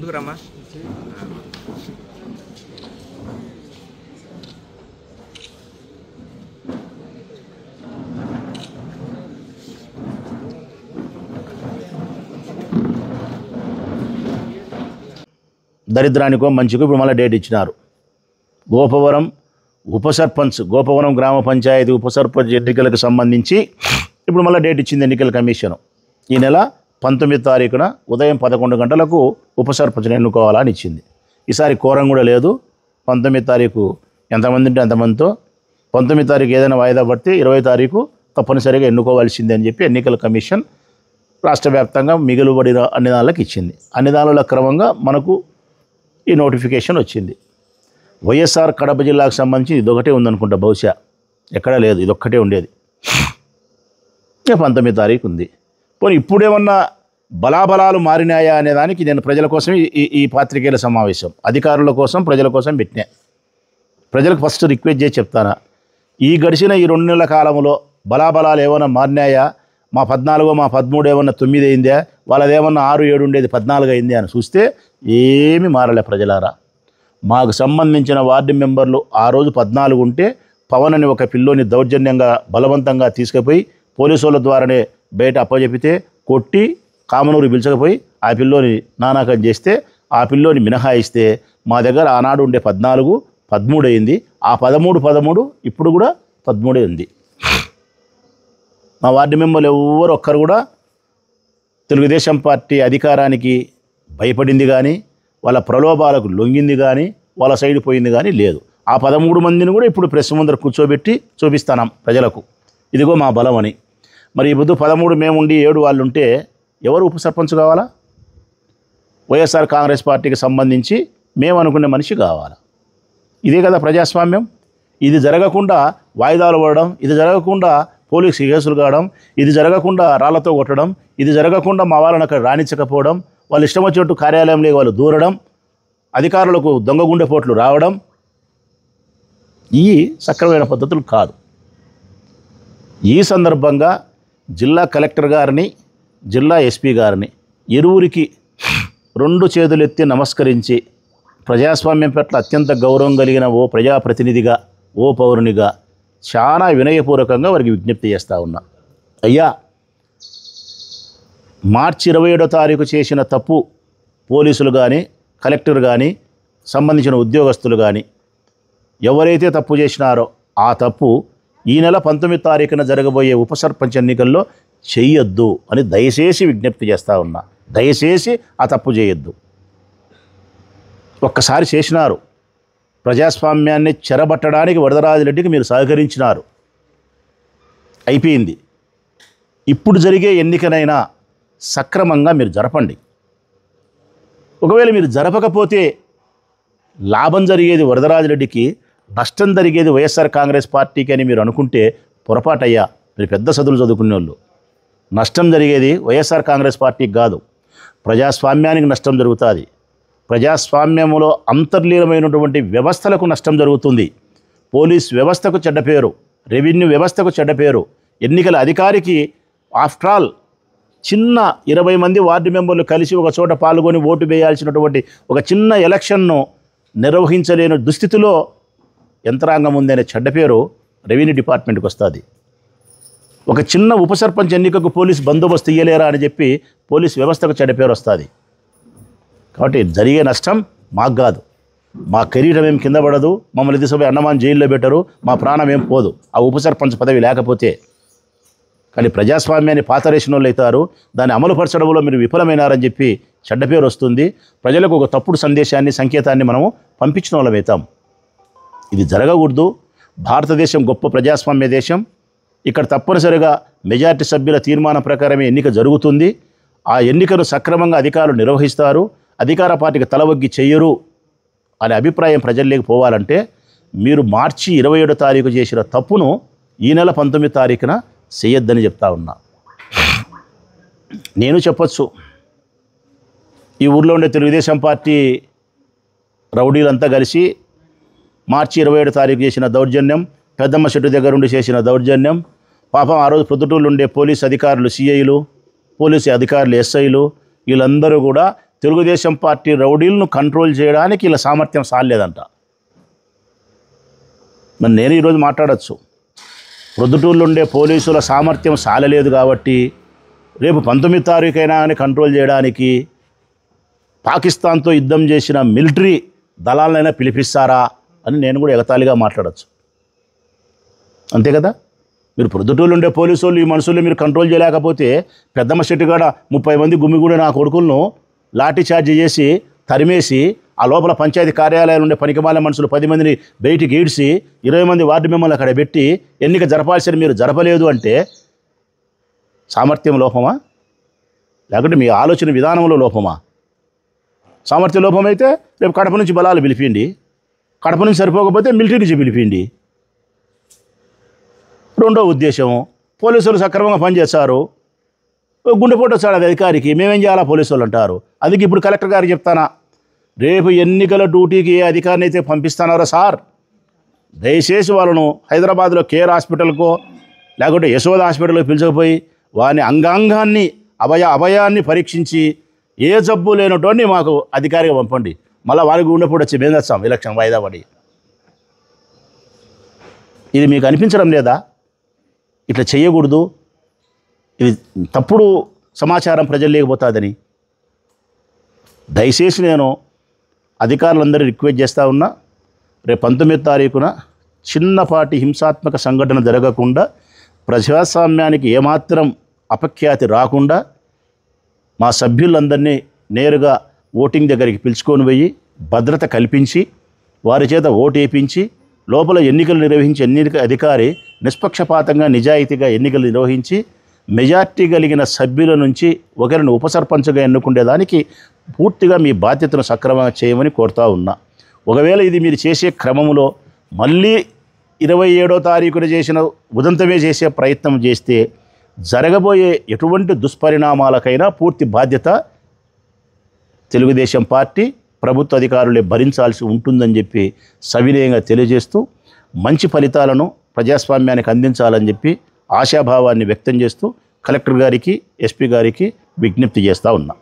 ముందుకురమ్మా. దరిద్రానికో మంచికో ఇప్పుడు మళ్ళీ డేట్ ఇచ్చినారు. గోపవరం ఉప సర్పంచ్, గోపవరం గ్రామ పంచాయతీ ఉప సర్పంచ్ ఎన్నికలకు సంబంధించి ఇప్పుడు మళ్ళీ డేట్ ఇచ్చింది ఎన్నికల కమిషన్. ఈ నెల 19 తారీఖున ఉదయం 11 గంటలకు ఉప సర్పంచ్ని ఎన్నుకోవాలని ఇచ్చింది. ఈసారి కోరం కూడా లేదు. 19 తారీఖు ఎంతమంది ఉంటే అంతమందితో 19 తారీఖు ఏదైనా వాయిదా పడితే 20 తారీఖు తప్పనిసరిగా ఎన్నుకోవాల్సిందే అని చెప్పి ఎన్నికల కమిషన్ రాష్ట్ర వ్యాప్తంగా మిగులుబడిన అన్ని దానిలకు ఇచ్చింది. అన్ని దానిల క్రమంగా మనకు ఈ నోటిఫికేషన్ వచ్చింది. వైఎస్ఆర్ కడప జిల్లాకు సంబంధించి ఇదొకటే ఉందనుకుంటా, బహుశా ఎక్కడా లేదు, ఇదొక్కటే ఉండేది. 19 తారీఖు ఉంది. పోనీ ఇప్పుడేమన్నా బలాబలాలు మారినాయా అనే దానికి నేను ప్రజల కోసం ఈ పాత్రికేయుల సమావేశం అధికారుల కోసం ప్రజల కోసం పెట్టినా. ప్రజలకు ఫస్ట్ రిక్వెస్ట్ చేసి చెప్తానా, ఈ గడిచిన ఈ 2 నెలల కాలంలో బలాబలాలు ఏమైనా మారినాయా? మా 14 మా 13 ఏమన్నా 9 అయిందా? వాళ్ళదేమన్నా 6 7 ఉండేది 14 అయింది అని చూస్తే ఏమీ మారలే. ప్రజలారా, మాకు సంబంధించిన వార్డు మెంబర్లు ఆ రోజు 14 ఉంటే పవన్ అని ఒక పిల్లోని దౌర్జన్యంగా బలవంతంగా తీసుకుపోయి పోలీసు వాళ్ళ ద్వారానే బయట అప్పచెపితే కొట్టి కామనూరు పిలిచకపోయి ఆ పిల్లోని నానాకం చేస్తే ఆ పిల్లోని మినహాయిస్తే మా దగ్గర ఆనాడు ఉండే 14 13 అయింది. ఆ 13 ఇప్పుడు కూడా 13 ఉంది. మా వార్డు మెంబర్లు ఎవరు ఒక్కరు కూడా తెలుగుదేశం పార్టీ అధికారానికి భయపడింది కానీ వాళ్ళ ప్రలోభాలకు లొంగింది కానీ వాళ్ళ సైడ్ పోయింది కానీ లేదు. ఆ 13 మందిని కూడా ఇప్పుడు ప్రెస్ ముందర కూర్చోబెట్టి చూపిస్తున్నాం ప్రజలకు, ఇదిగో మా బలం అని. మరి ఈ బుద్ధు 13 మేముండి 7 వాళ్ళు ఉంటే ఎవరు ఉప సర్పంచ్ కావాలా? వైఎస్ఆర్ కాంగ్రెస్ పార్టీకి సంబంధించి మేము అనుకునే మనిషి కావాలా? ఇదే కదా ప్రజాస్వామ్యం. ఇది జరగకుండా వాయిదాలు పడడం, ఇది జరగకుండా పోలీసు కేసులు కావడం, ఇది జరగకుండా రాళ్లతో కొట్టడం, ఇది జరగకుండా మా వాళ్ళని అక్కడ రాణించకపోవడం, వాళ్ళు ఇష్టం వచ్చినట్టు కార్యాలయంలో వాళ్ళు దూరడం, అధికారులకు దొంగ గుండెపోట్లు రావడం, ఈ సక్రమైన పద్ధతులు కాదు. ఈ సందర్భంగా జిల్లా కలెక్టర్ గారిని, జిల్లా ఎస్పీ గారిని ఇరువురికి 2 చేతులెత్తి నమస్కరించి ప్రజాస్వామ్యం పట్ల అత్యంత గౌరవం కలిగిన ఓ ప్రజాప్రతినిధిగా, ఓ పౌరునిగా చాలా వినయపూర్వకంగా వారికి విజ్ఞప్తి చేస్తూ ఉన్నా. అయ్యా, మార్చి 27వ తారీఖు చేసిన తప్పు పోలీసులు కానీ, కలెక్టర్ కానీ, సంబంధించిన ఉద్యోగస్తులు కానీ ఎవరైతే తప్పు చేసినారో ఆ తప్పు ఈ నెల 19 తారీఖున జరగబోయే ఉప సర్పంచ్ ఎన్నికల్లో చెయ్యొద్దు అని దయచేసి విజ్ఞప్తి చేస్తూ ఉన్నా. దయచేసి ఆ తప్పు చేయొద్దు. ఒక్కసారి చేసినారు, ప్రజాస్వామ్యాన్ని చెరబట్టడానికి వరదరాజరెడ్డికి మీరు సహకరించినారు, అయిపోయింది. ఇప్పుడు జరిగే ఎన్నికనైనా సక్రమంగా మీరు జరపండి. ఒకవేళ మీరు జరపకపోతే లాభం జరిగేది వరదరాజరెడ్డికి, నష్టం జరిగేది వైఎస్ఆర్ కాంగ్రెస్ పార్టీకి అని మీరు అనుకుంటే పొరపాటయ్యా. మీరు పెద్ద చదువులు చదువుకునే వాళ్ళు. నష్టం జరిగేది వైఎస్ఆర్ కాంగ్రెస్ పార్టీకి కాదు, ప్రజాస్వామ్యానికి నష్టం జరుగుతుంది. ప్రజాస్వామ్యంలో అంతర్లీనమైనటువంటి వ్యవస్థలకు నష్టం జరుగుతుంది. పోలీస్ వ్యవస్థకు చెడ్డ పేరు, రెవెన్యూ వ్యవస్థకు చెడ్డ పేరు, ఎన్నికల అధికారికి ఆఫ్టర్ ఆల్ చిన్న 20 మంది వార్డు మెంబర్లు కలిసి ఒక చోట పాల్గొని ఓటు వేయాల్సినటువంటి ఒక చిన్న ఎలక్షన్ను నిర్వహించలేని దుస్థితిలో యంత్రాంగం ఉందనే చెడ్డ పేరు రెవెన్యూ డిపార్ట్మెంట్కి వస్తుంది. ఒక చిన్న ఉప సర్పంచ్ ఎన్నికకు పోలీస్ బందోబస్తు ఇయ్యలేరా అని చెప్పి పోలీస్ వ్యవస్థకు చెడ్డ పేరు వస్తుంది. కాబట్టి జరిగే నష్టం మాకు కాదు, మా కెరీర్ ఏం కింద పడదు, మమ్మల్ని తీసుకుపోయి అన్నమాన్ జైల్లో పెట్టరు, మా ప్రాణం ఏం పోదు ఆ ఉప సర్పంచ్ పదవి లేకపోతే. కానీ ప్రజాస్వామ్యాన్ని పాతరేసిన వాళ్ళు అవుతారు, దాన్ని అమలుపరచడంలో మీరు విఫలమైనారని చెప్పి చెడ్డ పేరు వస్తుంది. ప్రజలకు ఒక తప్పుడు సందేశాన్ని, సంకేతాన్ని మనము పంపించిన వాళ్ళం అవుతాం. ఇది జరగకూడదు. భారతదేశం గొప్ప ప్రజాస్వామ్య దేశం. ఇక్కడ తప్పనిసరిగా మెజార్టీ సభ్యుల తీర్మానం ప్రకారమే ఎన్నిక జరుగుతుంది. ఆ ఎన్నికను సక్రమంగా అధికారులు నిర్వహిస్తారు. అధికార పార్టీకి తలవొగ్గి చెయ్యరు అనే అభిప్రాయం ప్రజల్లోకి పోవాలంటే మీరు మార్చి 27వ తారీఖు చేసిన తప్పును ఈ నెల 19 తారీఖున చేయొద్దని చెప్తా ఉన్నా. నేను చెప్పొచ్చు, ఈ ఊర్లో ఉండే తెలుగుదేశం పార్టీ రౌడీలంతా కలిసి మార్చి 27 తారీఖు చేసిన దౌర్జన్యం, పెద్దమ్మ చెట్టు దగ్గర ఉండి చేసిన దౌర్జన్యం, పాపం ఆ రోజు ప్రొద్దుటూళ్ళు ఉండే పోలీసు అధికారులు సిఐలు, పోలీసు అధికారులు ఎస్ఐలు, వీళ్ళందరూ కూడా తెలుగుదేశం పార్టీ రౌడీలను కంట్రోల్ చేయడానికి ఇలా సామర్థ్యం సాలేదంట. మరి నేను ఈరోజు మాట్లాడచ్చు, ప్రొద్దుటూరులో ఉండే పోలీసుల సామర్థ్యం సాలలేదు కాబట్టి రేపు 19 తారీఖైనా అని కంట్రోల్ చేయడానికి పాకిస్తాన్తో యుద్ధం చేసిన మిలిటరీ దళాలనైనా పిలిపిస్తారా అని నేను కూడా ఎగతాళిగా మాట్లాడచ్చు. అంతే కదా, మీరు ప్రొద్దుటూరులో ఉండే పోలీసు వాళ్ళు ఈ మనుషుల్ని మీరు కంట్రోల్ చేయలేకపోతే పెద్దమ్మ చెట్టుగాడ 30 మంది గుమిగూడి నా కొడుకులను లాఠీ చార్జ్ చేసి తరిమేసి ఆ లోపల పంచాయతీ కార్యాలయాలు ఉండే పనికిమాల మనుషులు 10 మందిని బయటికి ఈడ్చి 20 మంది వార్డు మెంబర్లు అక్కడ పెట్టి ఎన్నిక జరపాల్సిన మీరు జరపలేదు అంటే సామర్థ్యం లోపమా, లేకుంటే మీ ఆలోచన విధానంలో లోపమా? సామర్థ్య లోపం అయితే రేపు కడప నుంచి బలాలు పిలిపిండి, కడప నుంచి సరిపోకపోతే మిలిటరీ నుంచి పిలిపిండి. రెండో ఉద్దేశం, పోలీసులు సక్రమంగా పనిచేస్తారు, గుండెపోటు వచ్చాడు అది అధికారికి, మేమేం చేయాలా పోలీసు వాళ్ళు అంటారు. అందుకే ఇప్పుడు కలెక్టర్ గారికి చెప్తానా, రేపు ఎన్నికల డ్యూటీకి ఏ అధికారిని అయితే పంపిస్తున్నారో సార్, దయచేసి వాళ్ళను హైదరాబాద్లో కేర్ హాస్పిటల్కో లేకుంటే యశోద హాస్పిటల్కి పిలిచకపోయి వాని అంగాంగాన్ని అభయాన్ని పరీక్షించి ఏ జబ్బు లేనటువంటి మాకు అధికారిగా పంపండి. మళ్ళీ వారికి గుండెపోటు వచ్చి మేము తెస్తాం ఎలక్షన్ వాయిదా పడి. ఇది మీకు అనిపించడం లేదా? ఇట్లా చేయకూడదు, ఇది తప్పుడు సమాచారం ప్రజలు లేకపోతుందని. దయచేసి నేను అధికారులందరూ రిక్వెస్ట్ చేస్తూ ఉన్నా, రేపు 19 తారీఖున చిన్నపాటి హింసాత్మక సంఘటన జరగకుండా, ప్రజాస్వామ్యానికి ఏమాత్రం అపఖ్యాతి రాకుండా మా సభ్యులందరినీ నేరుగా ఓటింగ్ దగ్గరికి పిలుచుకొని పోయి భద్రత కల్పించి వారి చేత ఓటు వేయించి లోపల ఎన్నికలు నిర్వహించి ఎన్నిక అధికారి నిష్పక్షపాతంగా నిజాయితీగా ఎన్నికలు నిర్వహించి మెజార్టీ కలిగిన సభ్యుల నుంచి ఒకరిని ఉపసర్పంచ్గా ఎన్నుకునేదానికి పూర్తిగా మీ బాధ్యతను సక్రమంగా చేయమని కోరుతా ఉన్నా. ఒకవేళ ఇది మీరు చేసే క్రమంలో మళ్ళీ 27వ తారీఖున చేసిన ఉదంతమే చేసే ప్రయత్నం చేస్తే జరగబోయే ఎటువంటి దుష్పరిణామాలకైనా పూర్తి బాధ్యత తెలుగుదేశం పార్టీ ప్రభుత్వ అధికారులే భరించాల్సి ఉంటుందని చెప్పి సవినయంగా తెలియజేస్తూ మంచి ఫలితాలను ప్రజాస్వామ్యానికి అందించాలని చెప్పి ఆశాభావాన్ని వ్యక్తం చేస్తూ కలెక్టర్ గారికి ఎస్పీ గారికి విజ్ఞప్తి చేస్తూ ఉన్నా.